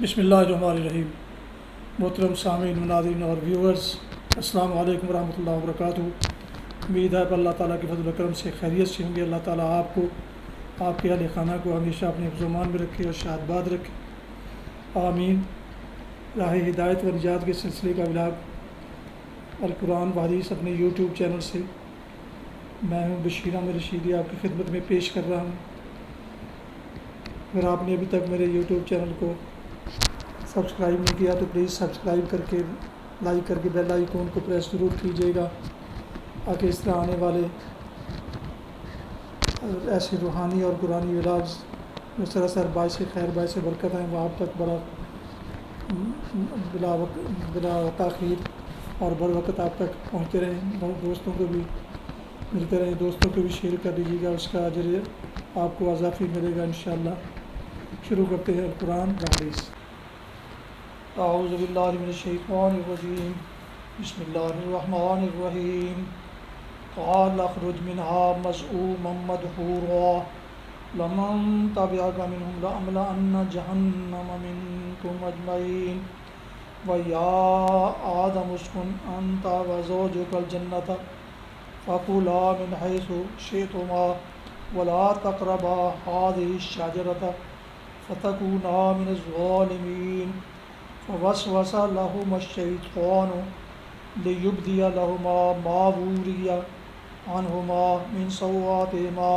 بسم اللہ الرحمن الرحیم۔ محترم سامعین، ناظرین اور ویورز، السلام علیکم ورحمۃ اللہ وبرکاتہ۔ امید ہے کہ اللہ تعالیٰ کے فضل و کرم سے خیریت سے ہوں گے۔ اللہ تعالیٰ آپ کو، آپ کے اہل خانہ کو ہمیشہ اپنے حفظ و امان میں رکھے اور شاد باد رکھے، آمین۔ راہ ہدایت و نجات کے سلسلے کا ولاگ القرآن و حدیث اپنے یوٹیوب چینل سے میں ہوں بشیر احمد رشیدی آپ کی خدمت میں پیش کر رہا ہوں۔ اگر آپ نے ابھی تک میرے یوٹیوب چینل کو سبسکرائب نہیں کیا تو پلیز سبسکرائب کر کے، لائک کر کے بیل آئیکن کو پریس ضرور کیجیے گا، تاکہ اس طرح آنے والے ایسے روحانی اور قرآنی ولاگز جو سراسر باعث خیر باعث برکت ہیں وہ آپ تک بلا تاخیر اور بر وقت آپ تک پہنچتے رہیں، دوستوں کو بھی ملتے رہیں، دوستوں کو بھی شیئر کر دیجیے گا، اس کا اجر آپ کو اضافی ملے گا انشاءاللہ۔ شروع کرتے ہیں القرآن و حدیث۔ اعوذ باللہ من الشیطان الرجیم، بسم اللہ الرحمن الرحیم۔ قال اخرج منها مذءوما مدحورا لمن تبعك منهم لأملأن جهنم منكم أجمعين ويا آدم اسكن أنت وزوجك الجنة فكلا من حيث شئتما ولا تقربا هذه الشجرة فتكونا من الظالمين فوسوس لهما الشيطان ليبدي لهما ما وري عنهما من سوآتهما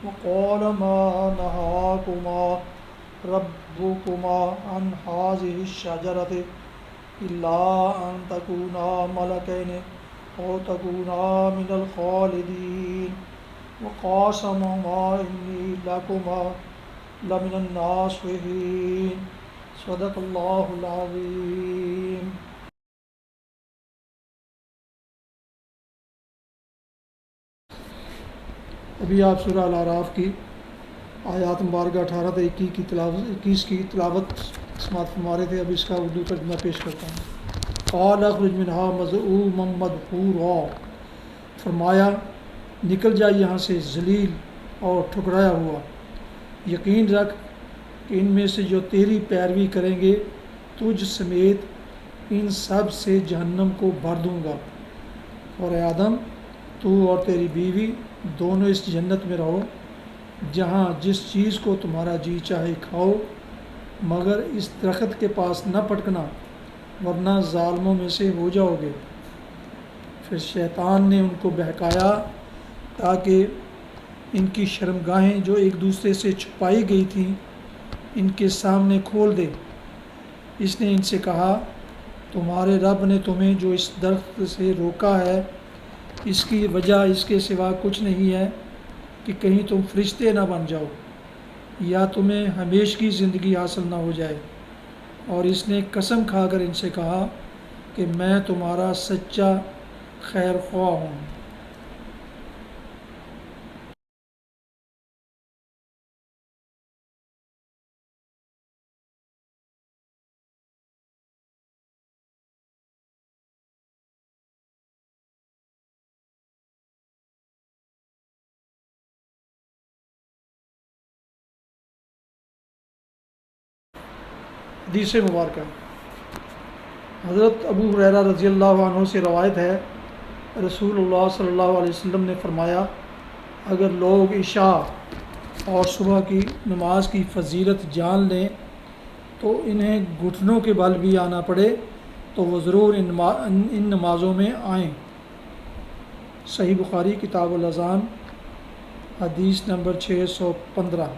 وقال ما نهاكما ربكما عن هذه الشجرة إلا أن تكونا ملكين أو تكونا من الخالدين وقاسمهما إني لكما لمن الناصحين صدق اللہ العظیم۔ ابھی آپ سورہ الاعراف کی آیات مبارکہ 18 سے 21 کی تلاوت سماعت فرما رہے تھے۔ اب اس کا اردو ترجمہ پیش کرتا ہوں۔ قال اخرج منها مذءوما مدحورا، فرمایا نکل جا یہاں سے ذلیل اور ٹھکرایا ہوا، یقین رکھ کہ ان میں سے جو تیری پیروی کریں گے تجھ سمیت ان سب سے جہنم کو بھر دوں گا، اور اے آدم تو اور تیری بیوی دونوں اس جنت میں رہو جہاں جس چیز کو تمہارا جی چاہے کھاؤ، مگر اس درخت کے پاس نہ پٹکنا ورنہ ظالموں میں سے ہو جاؤ گے۔ پھر شیطان نے ان کو بہکایا تاکہ ان کی شرمگاہیں جو ایک دوسرے سے چھپائی گئی تھیں ان کے سامنے کھول دے۔ اس نے ان سے کہا تمہارے رب نے تمہیں جو اس درخت سے روکا ہے اس کی وجہ اس کے سوا کچھ نہیں ہے کہ کہیں تم فرشتے نہ بن جاؤ یا تمہیں ہمیشگی زندگی حاصل نہ ہو جائے۔ اور اس نے قسم کھا کر ان سے کہا کہ میں تمہارا سچا خیر خواہ ہوں۔ حدیث مبارکہ، حضرت ابو ہریرہ رضی اللہ عنہ سے روایت ہے، رسول اللہ صلی اللہ علیہ وسلم نے فرمایا اگر لوگ عشاء اور صبح کی نماز کی فضیلت جان لیں تو انہیں گھٹنوں کے بل بھی آنا پڑے تو وہ ضرور ان نمازوں میں آئیں۔ صحیح بخاری کتاب الاذان حدیث نمبر 615۔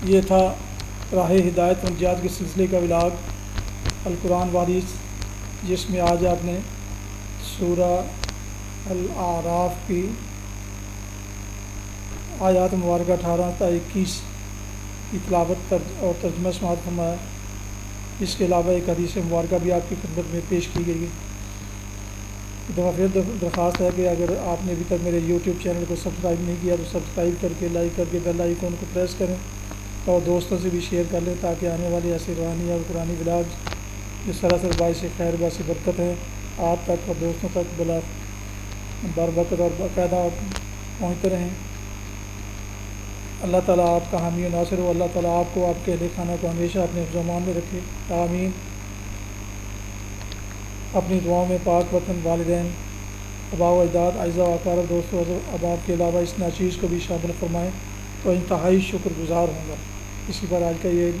یہ تھا راہ ہدایت و نجات کے سلسلے کا ولاگ القرآن و حدیث، جس میں آج آپ نے سورہ الاعراف کی آیات مبارکہ 18 تا 21 کی تلاوت اور ترجمہ سماعت فرمایا۔ اس کے علاوہ ایک حدیث مبارکہ بھی آپ کی خدمت میں پیش کی گئی ہے۔ ایک دفعہ پھر درخواست ہے کہ اگر آپ نے ابھی تک میرے یوٹیوب چینل کو سبسکرائب نہیں کیا تو سبسکرائب کر کے، لائک کر کے بیل آئیکن کو پریس کریں، اور دوستوں سے بھی شیئر کر لیں تاکہ آنے والے ایسے روحانی اور قرآنی ولاگ جو سراسر باعث خیر باعث برکت ہے آپ تک اور دوستوں تک بلا بربرکت اور باقاعدہ پہنچتے رہیں۔ اللہ تعالیٰ آپ کا حامی و ناصر ہو، اللہ تعالیٰ آپ کو آپ کے اہل خانہ کو ہمیشہ اپنے حفظ و امان میں رکھے، آمین۔ اپنی دعاؤں میں پاک وطن، والدین، آباء و اجداد، اعزاء و اقارب، دوست و احباب کے علاوہ اس ناچیز کو بھی شامل فرمائیں تو انتہائی شکر گزار ہوں گا۔ اسی پر آج کا یہ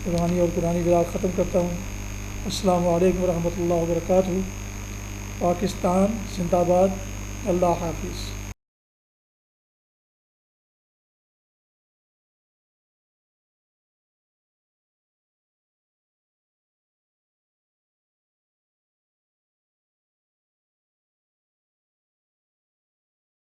روحانی اور قرآنی ولاگ ختم کرتا ہوں۔ السلام علیکم ورحمۃ اللہ وبرکاتہ۔ پاکستان زندہ باد۔ اللہ حافظ۔